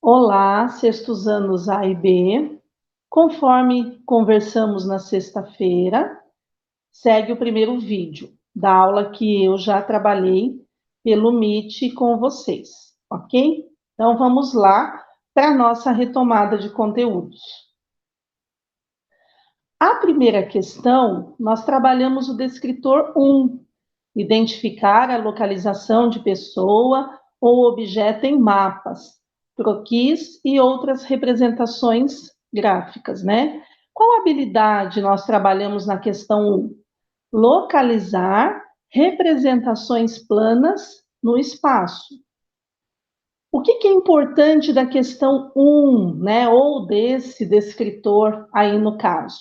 Olá, sextos anos A e B. Conforme conversamos na sexta-feira, segue o primeiro vídeo da aula que eu já trabalhei pelo Meet com vocês, ok? Então vamos lá para a nossa retomada de conteúdos. A primeira questão, nós trabalhamos o descritor 1, identificar a localização de pessoa ou objeto em mapas, croquis e outras representações gráficas, né? Qual habilidade nós trabalhamos na questão 1? Localizar representações planas no espaço. O que é importante da questão 1, né, ou desse descritor aí no caso?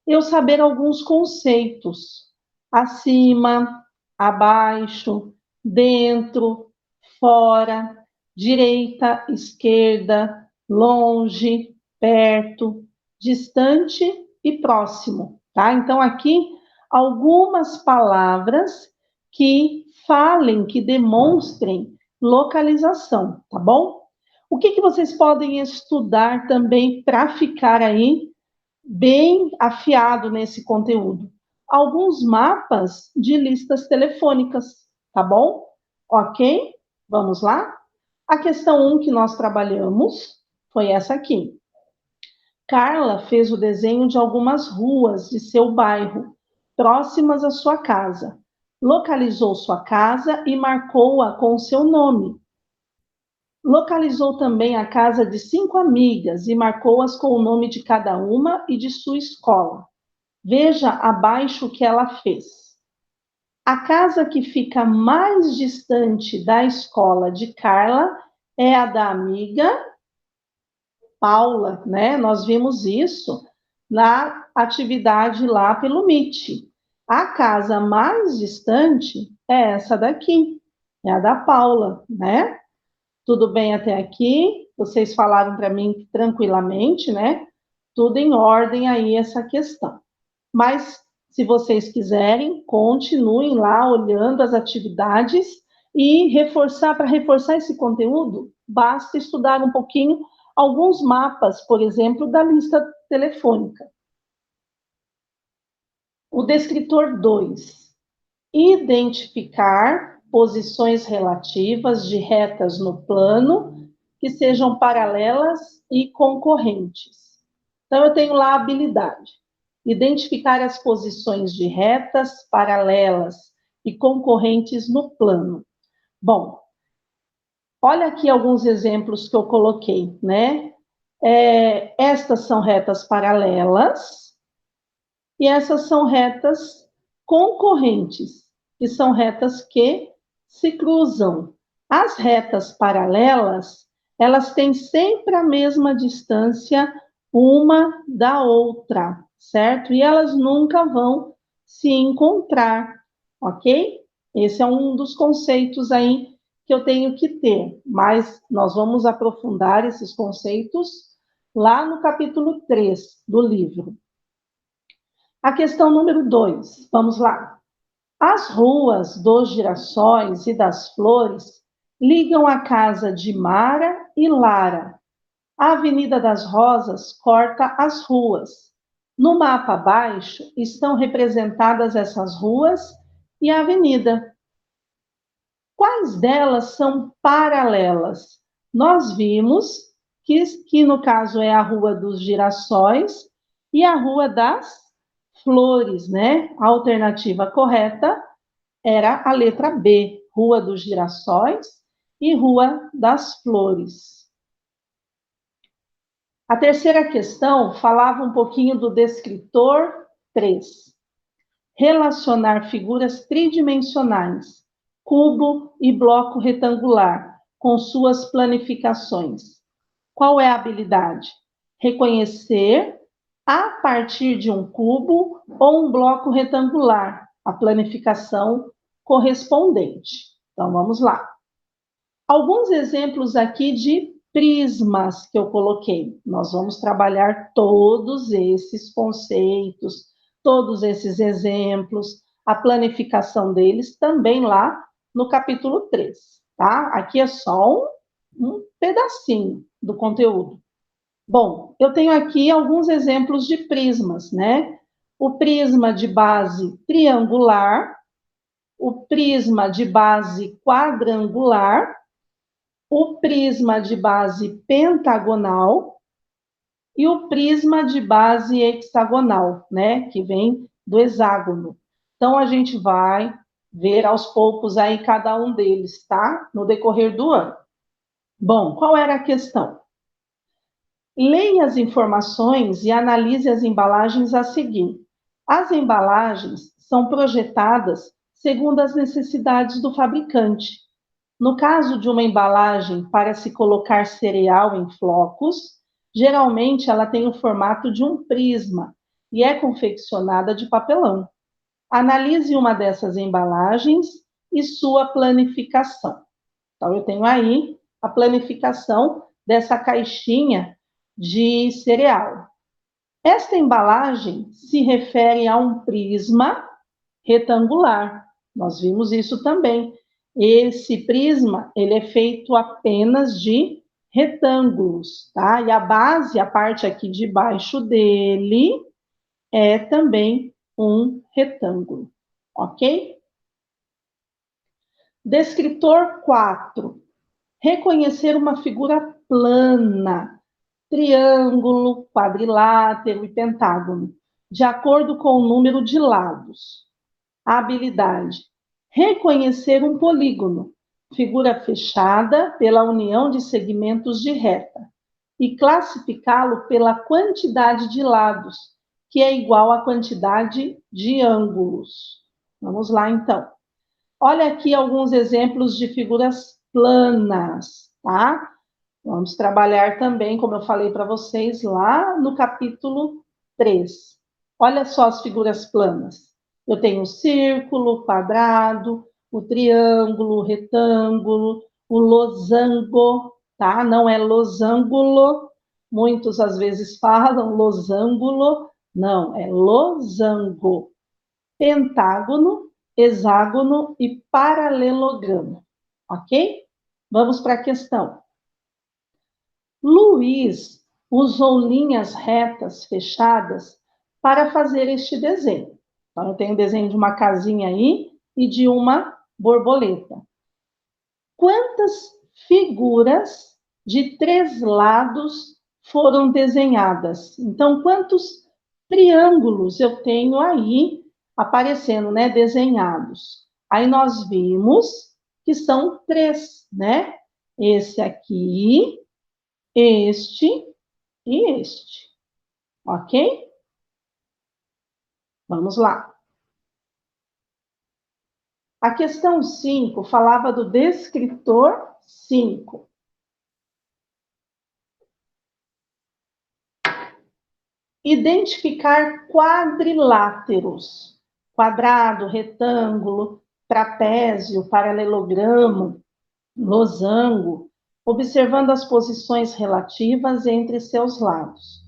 Eu saber alguns conceitos, acima, abaixo, dentro, fora, direita, esquerda, longe, perto, distante e próximo, tá? Então, aqui, algumas palavras que falem, que demonstrem localização, tá bom? O que vocês podem estudar também para ficar aí bem afiado nesse conteúdo? Alguns mapas de listas telefônicas, tá bom? Ok? Vamos lá? A questão 1 que nós trabalhamos foi essa aqui. Carla fez o desenho de algumas ruas de seu bairro, próximas à sua casa. Localizou sua casa e marcou-a com seu nome. Localizou também a casa de 5 amigas e marcou-as com o nome de cada uma e de sua escola. Veja abaixo o que ela fez. A casa que fica mais distante da escola de Carla é a da amiga Paula, né? Nós vimos isso na atividade lá pelo Meet. A casa mais distante é essa daqui, é a da Paula, né? Tudo bem até aqui? Vocês falaram para mim tranquilamente, né? Tudo em ordem aí essa questão. Mas, se vocês quiserem, continuem lá olhando as atividades e para reforçar esse conteúdo, basta estudar um pouquinho alguns mapas, por exemplo, da lista telefônica. O descritor 2. Identificar posições relativas de retas no plano que sejam paralelas e concorrentes. Então, eu tenho lá a habilidade. Identificar as posições de retas, paralelas e concorrentes no plano. Bom, olha aqui alguns exemplos que eu coloquei, né? Estas são retas paralelas e essas são retas concorrentes, que são retas que se cruzam. As retas paralelas, elas têm sempre a mesma distância uma da outra, certo? E elas nunca vão se encontrar, ok? Esse é um dos conceitos aí que eu tenho que ter, mas nós vamos aprofundar esses conceitos lá no capítulo 3 do livro. A questão número 2, vamos lá. As ruas dos Girassóis e das Flores ligam a casa de Mara e Lara. A Avenida das Rosas corta as ruas. No mapa abaixo estão representadas essas ruas e a avenida. Quais delas são paralelas? Nós vimos que no caso é a Rua dos Girassóis e a Rua das Flores, né? A alternativa correta era a letra B, Rua dos Girassóis e Rua das Flores. A terceira questão falava um pouquinho do descritor 3. Relacionar figuras tridimensionais, cubo e bloco retangular, com suas planificações. Qual é a habilidade? Reconhecer a partir de um cubo ou um bloco retangular, a planificação correspondente. Então, vamos lá. Alguns exemplos aqui de prismas que eu coloquei. Nós vamos trabalhar todos esses conceitos, todos esses exemplos, a planificação deles também lá no capítulo 3, tá? Aqui é só um pedacinho do conteúdo. Bom, eu tenho aqui alguns exemplos de prismas, né? O prisma de base triangular, o prisma de base quadrangular, o prisma de base pentagonal e o prisma de base hexagonal, né? Que vem do hexágono. Então, a gente vai ver aos poucos aí cada um deles, tá? No decorrer do ano. Bom, qual era a questão? Leia as informações e analise as embalagens a seguir. As embalagens são projetadas segundo as necessidades do fabricante. No caso de uma embalagem para se colocar cereal em flocos, geralmente ela tem o formato de um prisma e é confeccionada de papelão. Analise uma dessas embalagens e sua planificação. Então, eu tenho aí a planificação dessa caixinha de cereal. Esta embalagem se refere a um prisma retangular. Nós vimos isso também. Esse prisma, ele é feito apenas de retângulos, tá? E a base, a parte aqui de baixo dele, é também um retângulo, ok? Descritor 4. Reconhecer uma figura plana, triângulo, quadrilátero e pentágono, de acordo com o número de lados. A habilidade: reconhecer um polígono, figura fechada pela união de segmentos de reta, e classificá-lo pela quantidade de lados, que é igual à quantidade de ângulos. Vamos lá, então. Olha aqui alguns exemplos de figuras planas, tá? Vamos trabalhar também, como eu falei para vocês, lá no capítulo 3. Olha só as figuras planas. Eu tenho o círculo, o quadrado, o triângulo, o retângulo, o losango, tá? Não é losangulo. Muitos às vezes falam losangulo. Não, é losango. Pentágono, hexágono e paralelogramo, ok? Vamos para a questão. Luiz usou linhas retas fechadas para fazer este desenho. Então, eu tenho o desenho de uma casinha aí e de uma borboleta. Quantas figuras de 3 lados foram desenhadas? Então, quantos triângulos eu tenho aí aparecendo, né, desenhados? Aí nós vimos que são 3, né? Esse aqui, este e este, ok? Vamos lá. A questão 5 falava do descritor 5. Identificar quadriláteros, quadrado, retângulo, trapézio, paralelogramo, losango, observando as posições relativas entre seus lados.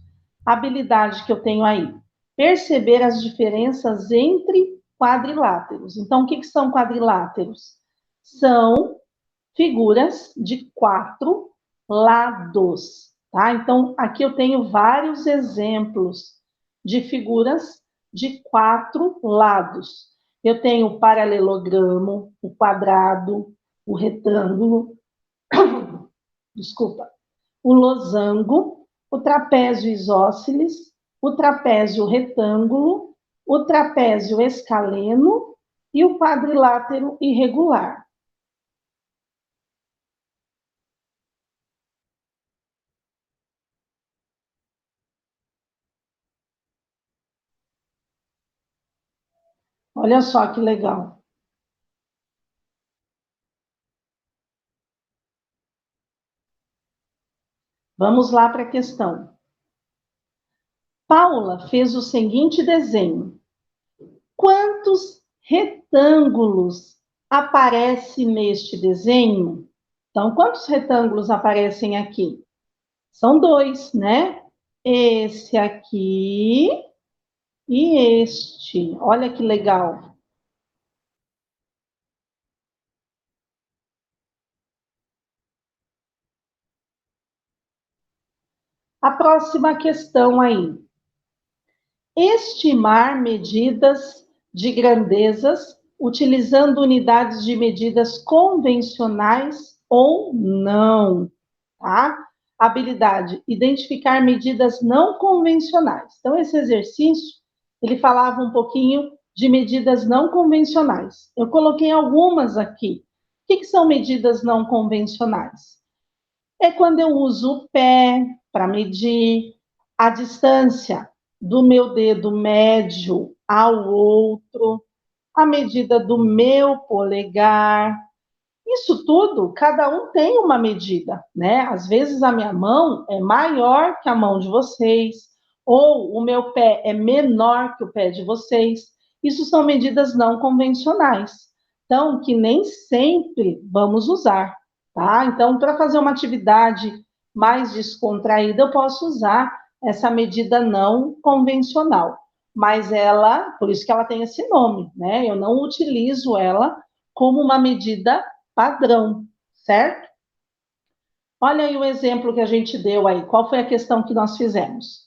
A habilidade que eu tenho aí, perceber as diferenças entre quadriláteros. Então, o que são quadriláteros? São figuras de 4 lados, tá? Então, aqui eu tenho vários exemplos de figuras de 4 lados. Eu tenho o paralelogramo, o quadrado, o retângulo, desculpa, o losango, o trapézio isósceles, o trapézio retângulo, o trapézio escaleno e o quadrilátero irregular. Olha só que legal. Vamos lá para a questão. Paula fez o seguinte desenho. Quantos retângulos aparecem neste desenho? Então, quantos retângulos aparecem aqui? São 2, né? Esse aqui e este. Olha que legal. A próxima questão aí. Estimar medidas de grandezas utilizando unidades de medidas convencionais ou não, tá? Habilidade, identificar medidas não convencionais. Então, esse exercício, ele falava um pouquinho de medidas não convencionais. Eu coloquei algumas aqui. O que são medidas não convencionais? É quando eu uso o pé para medir a distância do meu dedo médio ao outro, a medida do meu polegar. Isso tudo, cada um tem uma medida, né? Às vezes a minha mão é maior que a mão de vocês, ou o meu pé é menor que o pé de vocês. Isso são medidas não convencionais. Então, que nem sempre vamos usar, tá? Então, para fazer uma atividade mais descontraída, eu posso usar essa medida não convencional. Mas ela, por isso que ela tem esse nome, né? Eu não utilizo ela como uma medida padrão, certo? Olha aí o exemplo que a gente deu aí. Qual foi a questão que nós fizemos?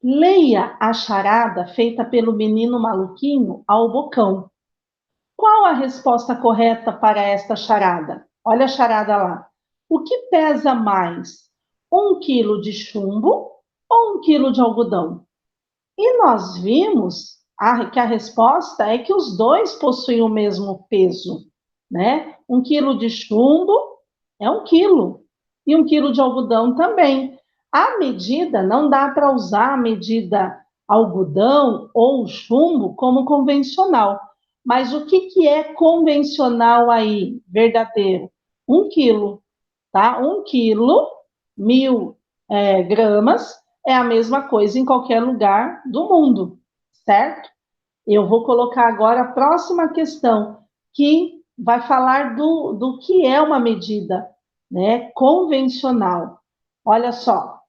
Leia a charada feita pelo menino maluquinho ao bocão. Qual a resposta correta para esta charada? Olha a charada lá. O que pesa mais? 1 quilo de chumbo ou 1 quilo de algodão? E nós vimos que a resposta é que os dois possuem o mesmo peso, né? 1 quilo de chumbo é 1 quilo, e 1 quilo de algodão também. A medida, não dá para usar a medida algodão ou chumbo como convencional. Mas o que é convencional aí, verdadeiro? 1 quilo, tá? 1 quilo, 1.000 gramas, é a mesma coisa em qualquer lugar do mundo, certo? Eu vou colocar agora a próxima questão, que vai falar do que é uma medida, né, convencional. Olha só,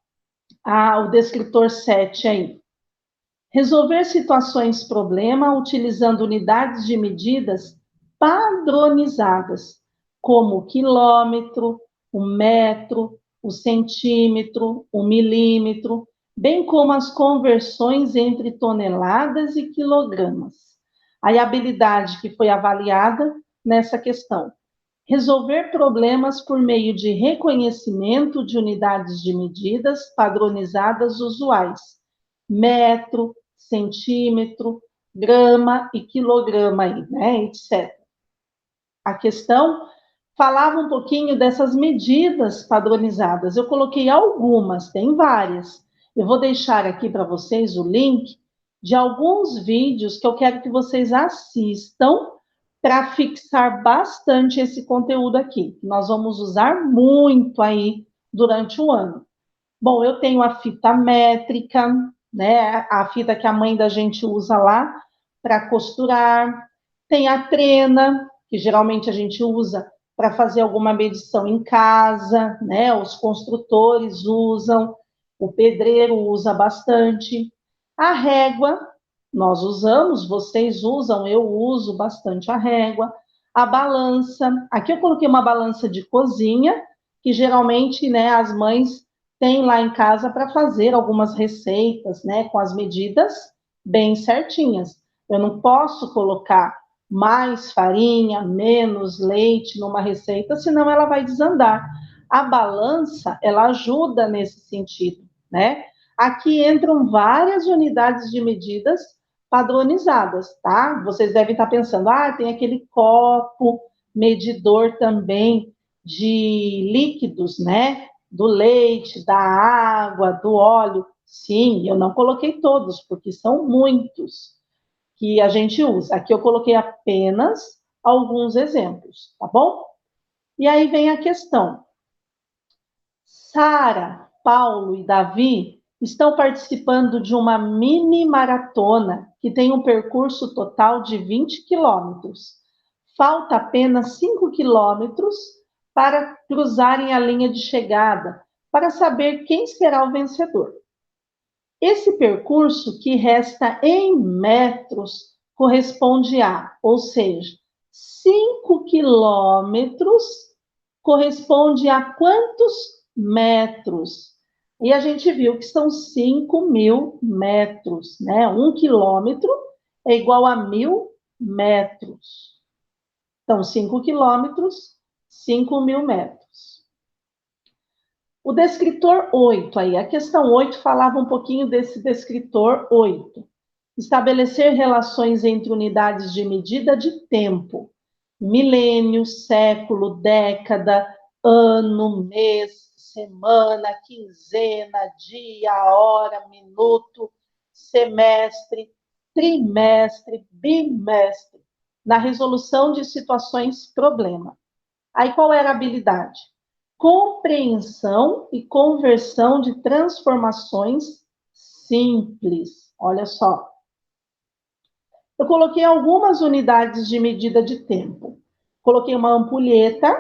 o descritor 7 aí. Resolver situações problema utilizando unidades de medidas padronizadas, como o quilômetro, o metro, o centímetro, o milímetro, bem como as conversões entre toneladas e quilogramas. A habilidade que foi avaliada nessa questão. Resolver problemas por meio de reconhecimento de unidades de medidas padronizadas usuais. Metro, centímetro, grama e quilograma, aí, né, etc. A questão falava um pouquinho dessas medidas padronizadas. Eu coloquei algumas, tem várias. Eu vou deixar aqui para vocês o link de alguns vídeos que eu quero que vocês assistam para fixar bastante esse conteúdo aqui. Nós vamos usar muito aí durante o ano. Bom, eu tenho a fita métrica, né? A fita que a mãe da gente usa lá para costurar. Tem a trena, que geralmente a gente usa para fazer alguma medição em casa, né? Os construtores usam, o pedreiro usa bastante. A régua, nós usamos, vocês usam, eu uso bastante a régua. A balança, aqui eu coloquei uma balança de cozinha, que geralmente, né, as mães têm lá em casa para fazer algumas receitas, né, com as medidas bem certinhas. Eu não posso colocar mais farinha, menos leite numa receita, senão ela vai desandar. A balança, ela ajuda nesse sentido, né? Aqui entram várias unidades de medidas padronizadas, tá? Vocês devem estar pensando, tem aquele copo medidor também de líquidos, né? Do leite, da água, do óleo. Sim, eu não coloquei todos, porque são muitos que a gente usa. Aqui eu coloquei apenas alguns exemplos, tá bom? E aí vem a questão. Sara, Paulo e Davi estão participando de uma mini maratona que tem um percurso total de 20 quilômetros. Falta apenas 5 quilômetros para cruzarem a linha de chegada, para saber quem será o vencedor. Esse percurso que resta em metros corresponde a, ou seja, 5 quilômetros corresponde a quantos metros? E a gente viu que são 5.000 metros, né? 1 quilômetro é igual a 1.000 metros. Então, 5 quilômetros, 5.000 metros. O descritor 8, aí, a questão 8 falava um pouquinho desse descritor 8. Estabelecer relações entre unidades de medida de tempo. Milênio, século, década, ano, mês, semana, quinzena, dia, hora, minuto, semestre, trimestre, bimestre, na resolução de situações problema. Aí qual era a habilidade? Compreensão e conversão de transformações simples. Olha só. Eu coloquei algumas unidades de medida de tempo. Coloquei uma ampulheta,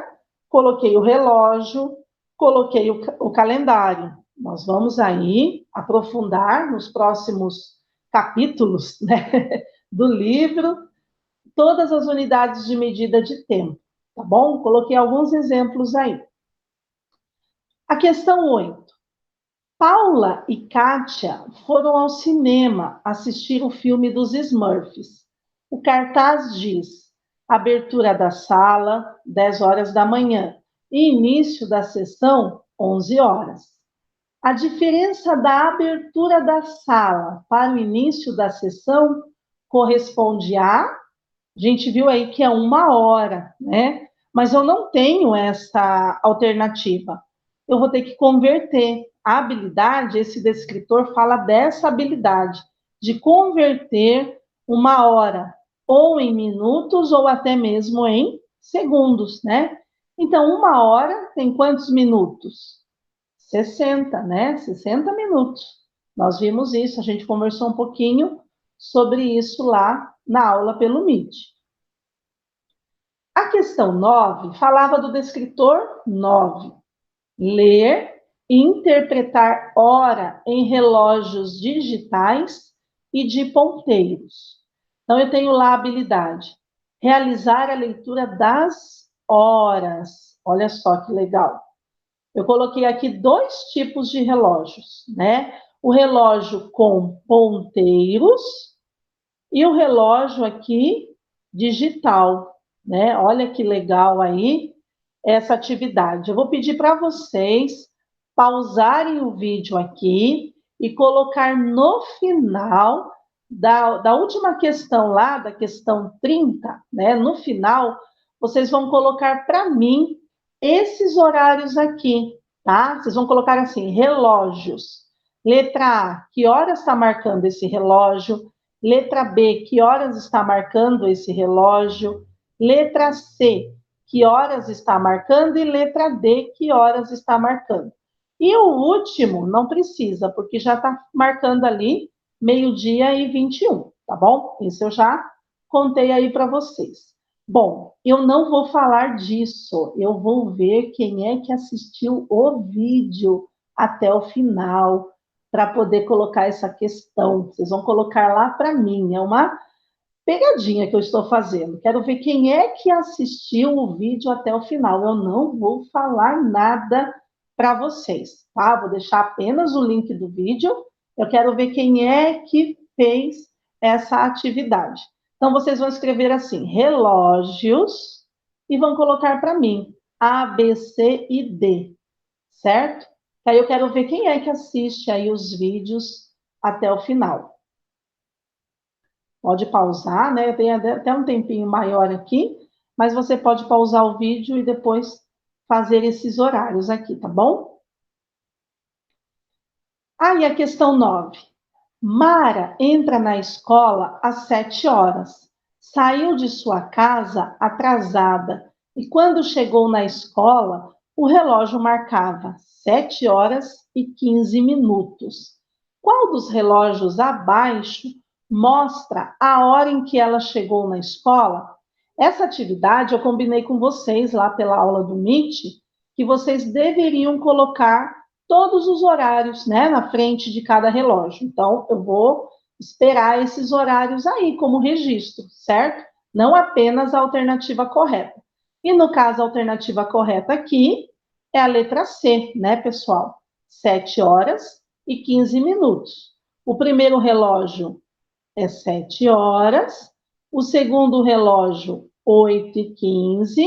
coloquei o relógio, coloquei o calendário. Nós vamos aí aprofundar nos próximos capítulos, né, do livro todas as unidades de medida de tempo, tá bom? Coloquei alguns exemplos aí. A questão 8. Paula e Kátia foram ao cinema assistir o filme dos Smurfs. O cartaz diz: abertura da sala, 10 horas da manhã, e início da sessão, 11 horas. A diferença da abertura da sala para o início da sessão corresponde a gente viu aí que é 1 hora, né? Mas eu não tenho essa alternativa. Eu vou ter que converter. A habilidade, esse descritor fala dessa habilidade, de converter 1 hora, ou em minutos, ou até mesmo em segundos, né? Então, 1 hora tem quantos minutos? 60, né? 60 minutos. Nós vimos isso, a gente conversou um pouquinho sobre isso lá na aula pelo Meet. A questão 9 falava do descritor 9. Ler e interpretar hora em relógios digitais e de ponteiros. Então, eu tenho lá a habilidade. Realizar a leitura das horas. Olha só que legal. Eu coloquei aqui 2 tipos de relógios, né? O relógio com ponteiros e o relógio aqui digital, né? Olha que legal aí essa atividade. Eu vou pedir para vocês pausarem o vídeo aqui e colocar no final da última questão lá, da questão 30, né? No final, vocês vão colocar para mim esses horários aqui, tá? Vocês vão colocar assim, relógios. Letra A, que horas está marcando esse relógio? Letra B, que horas está marcando esse relógio? Letra C, que horas está marcando? E letra D, que horas está marcando? E o último, não precisa, porque já está marcando ali 12h21, tá bom? Isso eu já contei aí para vocês. Bom, eu não vou falar disso, eu vou ver quem é que assistiu o vídeo até o final, para poder colocar essa questão. Vocês vão colocar lá para mim, é uma pegadinha que eu estou fazendo. Quero ver quem é que assistiu o vídeo até o final. Eu não vou falar nada para vocês, tá? Vou deixar apenas o link do vídeo. Eu quero ver quem é que fez essa atividade. Então, vocês vão escrever assim, relógios, e vão colocar para mim, A, B, C e D, certo? Aí eu quero ver quem é que assiste aí os vídeos até o final. Pode pausar, né? Tem até um tempinho maior aqui, mas você pode pausar o vídeo e depois fazer esses horários aqui, tá bom? Aí a questão 9. Mara entra na escola às 7 horas. Saiu de sua casa atrasada e quando chegou na escola, o relógio marcava 7 horas e 15 minutos. Qual dos relógios abaixo mostra a hora em que ela chegou na escola? Essa atividade eu combinei com vocês lá pela aula do Meet, que vocês deveriam colocar todos os horários, né, na frente de cada relógio. Então, eu vou esperar esses horários aí como registro, certo? Não apenas a alternativa correta. E no caso, a alternativa correta aqui é a letra C, né, pessoal? 7 horas e 15 minutos. O primeiro relógio é 7 horas, o segundo relógio, 8h15,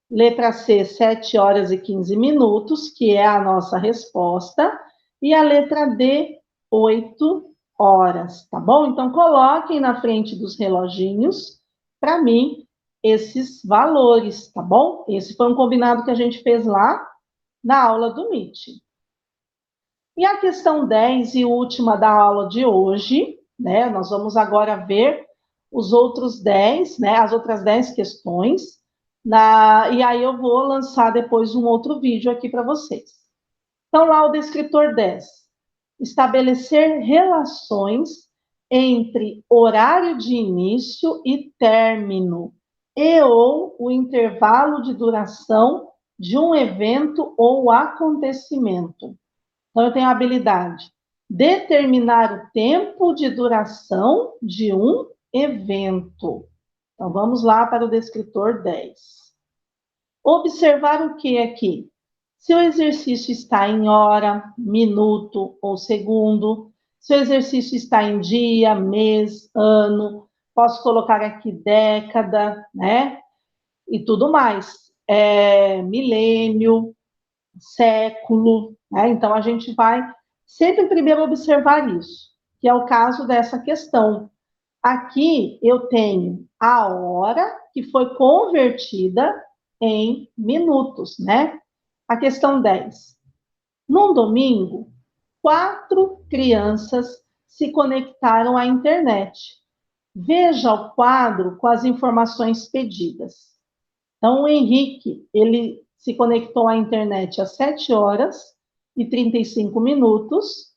letra C, 7 horas e 15 minutos, que é a nossa resposta, e a letra D, 8 horas, tá bom? Então, coloquem na frente dos reloginhos, para mim, esses valores, tá bom? Esse foi um combinado que a gente fez lá na aula do Meet. E a questão 10 e última da aula de hoje, né? Nós vamos agora ver os outros 10, né? As outras 10 questões, e aí eu vou lançar depois um outro vídeo aqui para vocês. Então, lá o descritor 10. Estabelecer relações entre horário de início e término, e ou o intervalo de duração de um evento ou acontecimento. Então, eu tenho a habilidade determinar o tempo de duração de um evento. Então, vamos lá para o descritor 10. Observar o que aqui? Se o exercício está em hora, minuto ou segundo, se o exercício está em dia, mês, ano, posso colocar aqui década, né? E tudo mais. Milênio, século, né? Então, a gente vai sempre primeiro observar isso, que é o caso dessa questão. Aqui eu tenho a hora que foi convertida em minutos, né? A questão 10. Num domingo, 4 crianças se conectaram à internet. Veja o quadro com as informações pedidas. Então, o Henrique, ele se conectou à internet às 7 horas e 35 minutos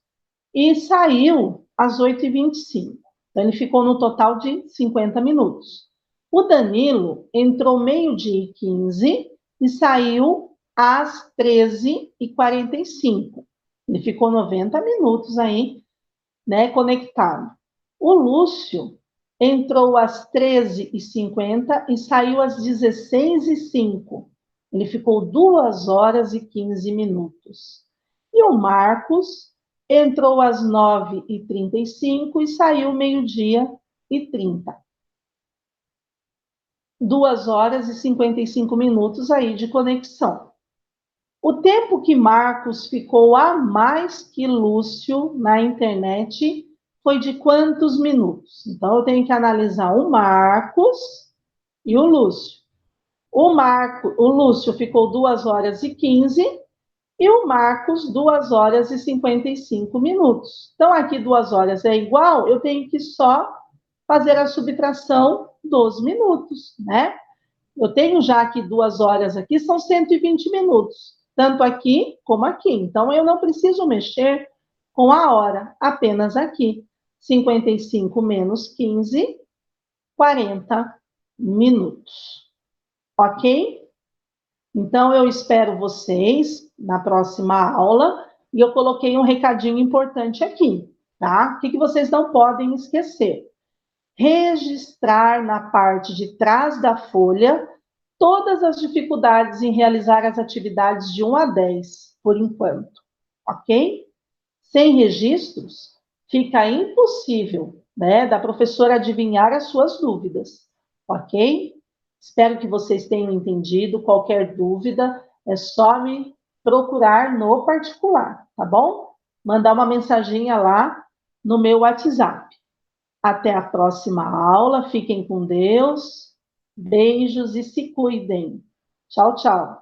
e saiu às 8h25. Então, ele ficou no total de 50 minutos. O Danilo entrou meio-dia e 15 e saiu às 13h45. Ele ficou 90 minutos aí, né, conectado. O Lúcio entrou às 13h50 e saiu às 16h05. Ele ficou 2 horas e 15 minutos. E o Marcos entrou às 9h35 e saiu meio-dia e 30. 2 horas e 55 minutos aí de conexão. O tempo que Marcos ficou a mais que Lúcio na internet foi de quantos minutos? Então, eu tenho que analisar o Marcos e o Lúcio. O Lúcio ficou 2 horas e 15 e o Marcos 2 horas e 55 minutos. Então, aqui 2 horas é igual, eu tenho que só fazer a subtração dos minutos, né? Eu tenho já aqui 2 horas aqui, são 120 minutos, tanto aqui como aqui. Então, eu não preciso mexer com a hora, apenas aqui. 55 menos 15, 40 minutos. Ok? Então, eu espero vocês na próxima aula e eu coloquei um recadinho importante aqui, tá? O que vocês não podem esquecer? Registrar na parte de trás da folha todas as dificuldades em realizar as atividades de 1 a 10, por enquanto, ok? Sem registros, fica impossível, né, da professora adivinhar as suas dúvidas, ok? Espero que vocês tenham entendido. Qualquer dúvida, é só me procurar no particular, tá bom? Mandar uma mensaginha lá no meu WhatsApp. Até a próxima aula. Fiquem com Deus. Beijos e se cuidem. Tchau, tchau.